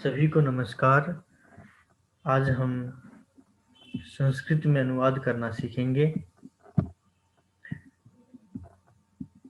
सभी को नमस्कार। आज हम संस्कृत में अनुवाद करना सीखेंगे।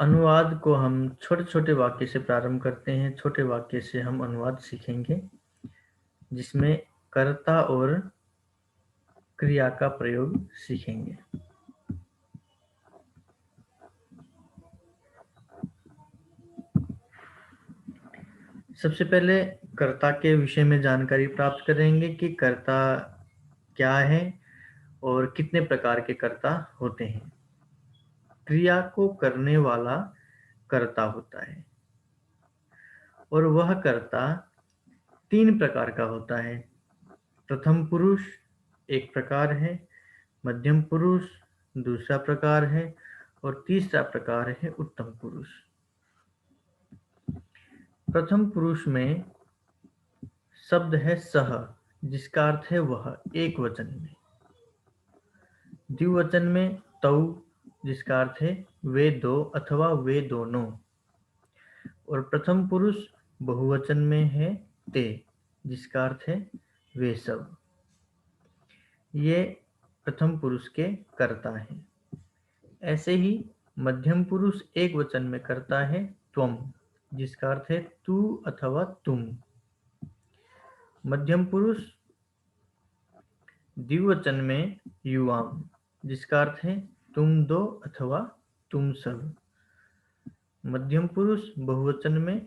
अनुवाद को हम छोटे छोटे वाक्य से प्रारंभ करते हैं। छोटे वाक्य से हम अनुवाद सीखेंगे, जिसमें कर्ता और क्रिया का प्रयोग सीखेंगे। सबसे पहले कर्ता के विषय में जानकारी प्राप्त करेंगे कि कर्ता क्या है और कितने प्रकार के कर्ता होते हैं। क्रिया को करने वाला कर्ता होता है और वह कर्ता 3 प्रकार का होता है। प्रथम पुरुष एक प्रकार है, मध्यम पुरुष दूसरा प्रकार है और तीसरा प्रकार है उत्तम पुरुष। प्रथम पुरुष में शब्द है सह, जिसका अर्थ है वह, एक वचन में। द्विवचन में तौ, जिसका अर्थ है वे दो अथवा वे दोनों। और प्रथम पुरुष बहुवचन में है ते, जिसका अर्थ है वे सब। ये प्रथम पुरुष के कर्ता हैं। ऐसे ही मध्यम पुरुष एक वचन में कर्ता है त्वम, जिसका अर्थ है तू अथवा तुम। मध्यम पुरुष द्विवचन में युवाम, जिसका अर्थ है तुम दो अथवा तुम सब। मध्यम पुरुष बहुवचन में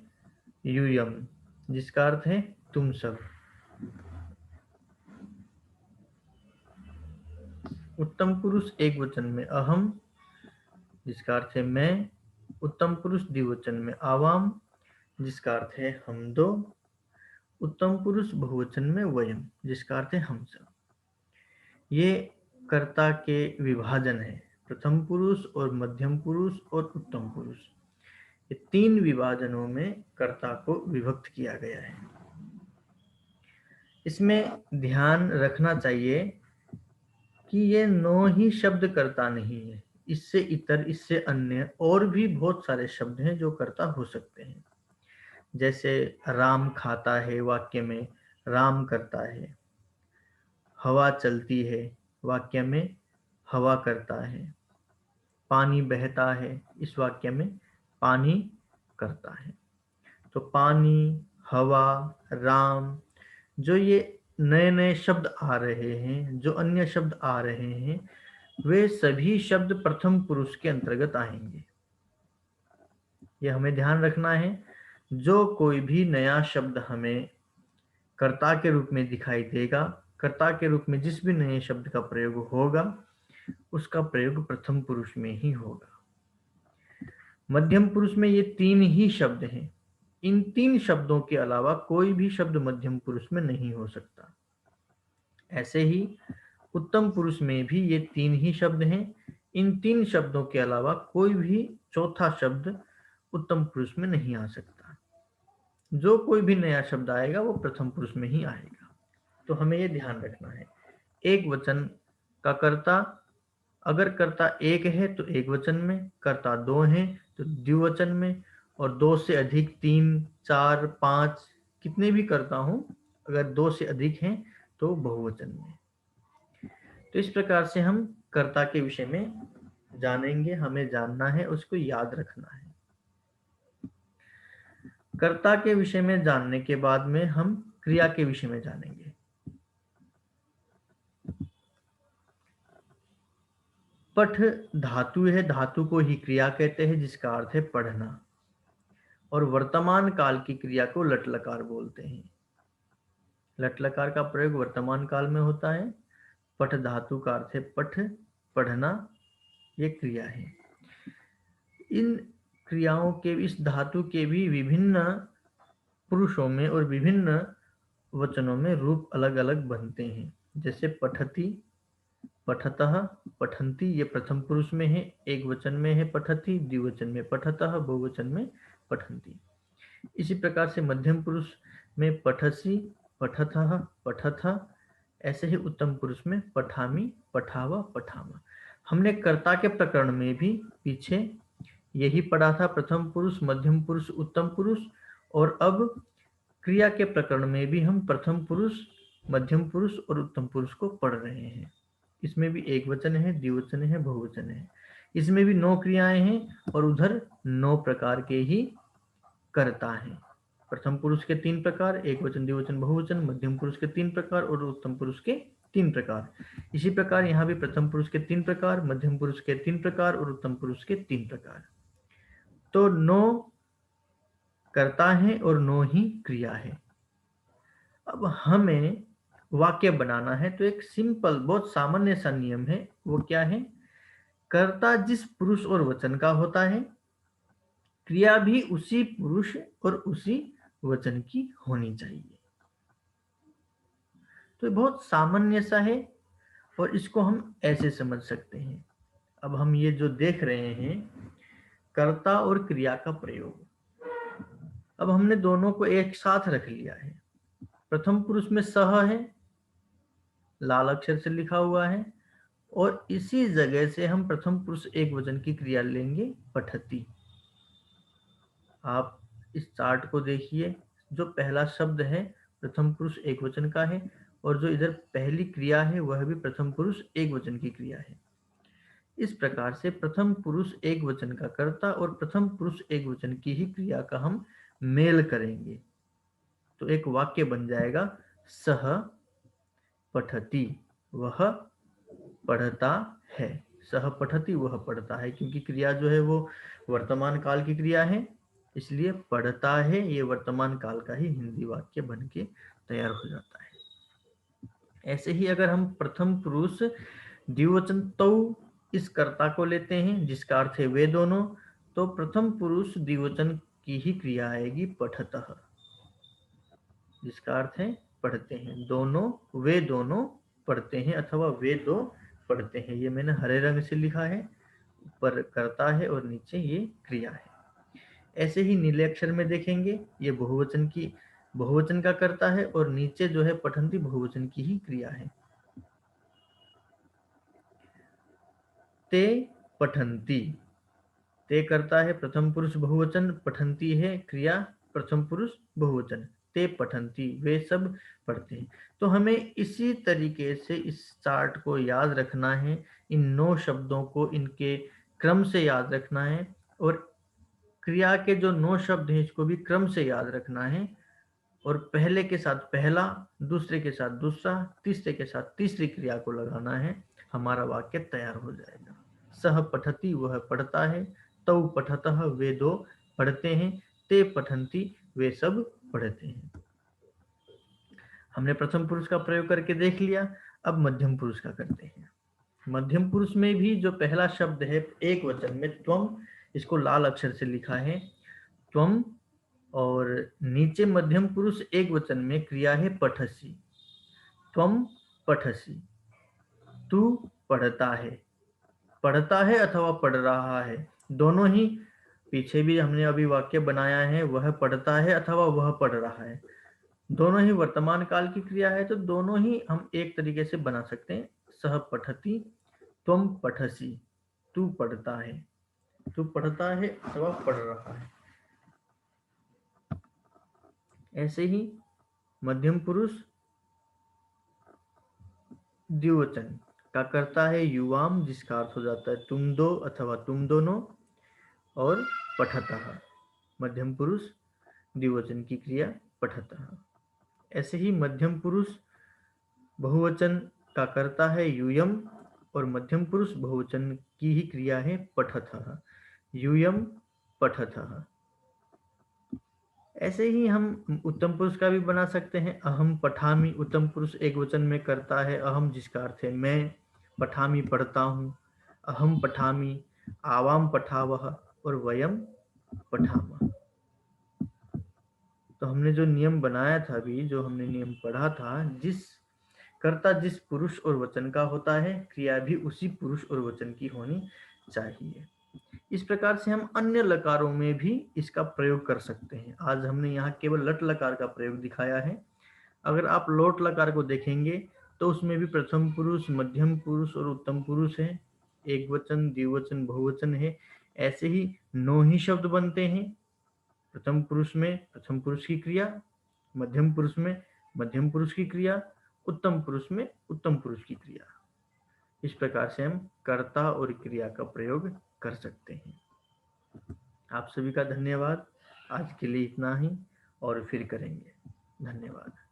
यूयम, जिसका अर्थ है तुम सब। उत्तम पुरुष एक वचन में अहम, जिसका अर्थ है मैं। उत्तम पुरुष द्विवचन में आवाम, जिसका अर्थ है हम दो। उत्तम पुरुष बहुवचन में वयम, जिसका अर्थ है हम सब। ये कर्ता के विभाजन है, प्रथम पुरुष और मध्यम पुरुष और उत्तम पुरुष। ये 3 विभाजनों में कर्ता को विभक्त किया गया है। इसमें ध्यान रखना चाहिए कि ये 9 ही शब्द कर्ता नहीं है। इससे इतर, इससे अन्य और भी बहुत सारे शब्द हैं जो कर्ता हो सकते हैं। जैसे राम खाता है, वाक्य में राम करता है। हवा चलती है, वाक्य में हवा करता है। पानी बहता है, इस वाक्य में पानी करता है। तो पानी, हवा, राम, जो ये नए नए शब्द आ रहे हैं, जो अन्य शब्द आ रहे हैं, वे सभी शब्द प्रथम पुरुष के अंतर्गत आएंगे। ये हमें ध्यान रखना है। जो कोई भी नया शब्द हमें कर्ता के रूप में दिखाई देगा, कर्ता के रूप में जिस भी नए शब्द का प्रयोग होगा, उसका प्रयोग प्रथम पुरुष में ही होगा। मध्यम पुरुष में ये 3 ही शब्द हैं। इन 3 शब्दों के अलावा कोई भी शब्द मध्यम पुरुष में नहीं हो सकता। ऐसे ही उत्तम पुरुष में भी ये 3 ही शब्द हैं। इन 3 शब्दों के अलावा कोई भी चौथा शब्द उत्तम पुरुष में नहीं आ सकता। जो कोई भी नया शब्द आएगा वो प्रथम पुरुष में ही आएगा। तो हमें ये ध्यान रखना है। एक वचन का कर्ता, अगर कर्ता एक है तो एक वचन में, कर्ता 2 हैं तो द्विवचन में, और 2 से अधिक 3, 4, 5 कितने भी कर्ता हों, अगर 2 से अधिक हैं तो बहुवचन में। तो इस प्रकार से हम कर्ता के विषय में जानेंगे। हमें जानना है, उसको याद रखना है। कर्ता के विषय में जानने के बाद में हम क्रिया के विषय में जानेंगे। पठ धातु है, धातु को ही क्रिया कहते हैं, जिसका अर्थ है पढ़ना। और वर्तमान काल की क्रिया को लट लकार बोलते हैं। लट लकार का प्रयोग वर्तमान काल में होता है। पठ धातु का अर्थ है पठ, पढ़ना, ये क्रिया है। इन क्रियाओं के, इस धातु के भी विभिन्न पुरुषों में और विभिन्न वचनों में रूप अलग अलग बनते हैं। जैसे पठति, पठतः, पठन्ति, ये प्रथम पुरुष में है, एक वचन में है पठति, द्विवचन में पठतः, बहुवचन में पठन्ति। इसी प्रकार से मध्यम पुरुष में पठसि, पठथः, पठथ। ऐसे ही उत्तम पुरुष में पठामि, पठाव, पठाम। हमने कर्ता के प्रकरण में भी पीछे यही पढ़ा था, प्रथम पुरुष, मध्यम पुरुष, उत्तम पुरुष। और अब क्रिया के प्रकरण में भी हम प्रथम पुरुष, मध्यम पुरुष और उत्तम पुरुष को पढ़ रहे हैं। इसमें भी एक वचन है, द्विवचन है, बहुवचन है। इसमें भी 9 क्रियाएं हैं और उधर 9 प्रकार के ही कर्ता हैं। प्रथम पुरुष के 3 प्रकार, एक वचन, द्विवचन, बहुवचन, मध्यम पुरुष के 3 प्रकार और उत्तम पुरुष के 3 प्रकार। इसी प्रकार यहाँ भी प्रथम पुरुष के 3 प्रकार, मध्यम पुरुष के 3 प्रकार और उत्तम पुरुष के 3 प्रकार। तो 9 कर्ता है और 9 ही क्रिया है। अब हमें वाक्य बनाना है, तो एक सिंपल, बहुत सामान्य सा नियम है। वो क्या है? कर्ता जिस पुरुष और वचन का होता है, क्रिया भी उसी पुरुष और उसी वचन की होनी चाहिए। तो ये बहुत सामान्य सा है और इसको हम ऐसे समझ सकते हैं। अब हम ये जो देख रहे हैं, कर्ता और क्रिया का प्रयोग, अब हमने दोनों को एक साथ रख लिया है। प्रथम पुरुष में सह है, लाल अक्षर से लिखा हुआ है, और इसी जगह से हम प्रथम पुरुष एक वचन की क्रिया लेंगे, पठती। आप इस चार्ट को देखिए, जो पहला शब्द है प्रथम पुरुष एक वचन का है, और जो इधर पहली क्रिया है वह भी प्रथम पुरुष एक वचन की क्रिया है। इस प्रकार से प्रथम पुरुष एक वचन का कर्ता और प्रथम पुरुष एक वचन की ही क्रिया का हम मेल करेंगे, तो एक वाक्य बन जाएगा, सह पठती, वह पढ़ता है। सह पठती, वह पढ़ता है, क्योंकि क्रिया जो है वो वर्तमान काल की क्रिया है, इसलिए पढ़ता है ये वर्तमान काल का ही हिंदी वाक्य बन के तैयार हो जाता है। ऐसे ही अगर हम प्रथम पुरुष द्विवचन तो इस कर्ता को लेते हैं, जिसका अर्थ है वे दोनों, तो प्रथम पुरुष द्विवचन की ही क्रिया आएगी, पठतः, जिसका अर्थ है पढ़ते हैं। दोनों, वे दोनों पढ़ते हैं, अथवा वे दो पढ़ते हैं। ये मैंने हरे रंग से लिखा है, ऊपर कर्ता है और नीचे ये क्रिया है। ऐसे ही नीले अक्षर में देखेंगे, ये बहुवचन का कर्ता है, और नीचे जो है पठंती, बहुवचन की ही क्रिया है। ते पठंती, ते करता है प्रथम पुरुष बहुवचन, पठंती है क्रिया प्रथम पुरुष बहुवचन। ते पठंती, वे सब पढ़ते हैं। तो हमें इसी तरीके से इस चार्ट को याद रखना है, इन 9 शब्दों को इनके क्रम से याद रखना है, और क्रिया के जो 9 शब्द हैं इसको भी क्रम से याद रखना है, और पहले के साथ पहला, दूसरे के साथ दूसरा, तीसरे के साथ तीसरी क्रिया को लगाना है, हमारा वाक्य तैयार हो जाएगा। सह पठती, वह पढ़ता है, तौ पठतः, वे दो पढ़ते हैं, ते पठंती, वे सब पढ़ते हैं। हमने प्रथम पुरुष का प्रयोग करके देख लिया, अब मध्यम पुरुष का करते हैं। मध्यम पुरुष में भी जो पहला शब्द है एक वचन में, त्वम, इसको लाल अक्षर से लिखा है, त्वम, और नीचे मध्यम पुरुष एक वचन में क्रिया है पठसी, त्वम पठसी, तू पढ़ता है अथवा पढ़ रहा है, दोनों ही। पीछे भी हमने अभी वाक्य बनाया है, वह पढ़ता है अथवा वह पढ़ रहा है, दोनों ही वर्तमान काल की क्रिया है, तो दोनों ही हम एक तरीके से बना सकते हैं। सह पठती, त्वम पठसी, तू पढ़ता है अथवा पढ़ रहा है। ऐसे ही मध्यम पुरुष द्विवचन का करता है युवाम, जिसका अर्थ हो जाता है तुम दो अथवा तुम दोनों, और पठतः, मध्यम पुरुष द्विवचन की क्रिया पठतः। ऐसे ही मध्यम पुरुष बहुवचन का करता है यूयम, और मध्यम पुरुष बहुवचन की ही क्रिया है पठतः, यूयम पठतः। ऐसे ही हम उत्तम पुरुष का भी बना सकते हैं, अहम पठामी, उत्तम पुरुष एक वचन में करता है अहम, जिसका अर्थ है मैं, पठामी पढ़ता हूँ, अहम पठामी, आवाम पठावह, और वयम पठामः। तो हमने जो नियम बनाया था, अभी जो हमने नियम पढ़ा था, जिस कर्ता जिस पुरुष और वचन का होता है, क्रिया भी उसी पुरुष और वचन की होनी चाहिए। इस प्रकार से हम अन्य लकारों में भी इसका प्रयोग कर सकते हैं। आज हमने यहाँ केवल लट लकार का प्रयोग दिखाया है। अगर आप लोट लकार को देखेंगे तो उसमें भी प्रथम पुरुष, मध्यम पुरुष और उत्तम पुरुष है, एक वचन, द्विवचन, बहुवचन है। ऐसे ही 9 ही शब्द बनते हैं। प्रथम पुरुष में प्रथम पुरुष की क्रिया, मध्यम पुरुष में मध्यम पुरुष की क्रिया, उत्तम पुरुष में उत्तम पुरुष की क्रिया। इस प्रकार से हम कर्ता और क्रिया का प्रयोग कर सकते हैं। आप सभी का धन्यवाद। आज के लिए इतना ही, और फिर करेंगे। धन्यवाद।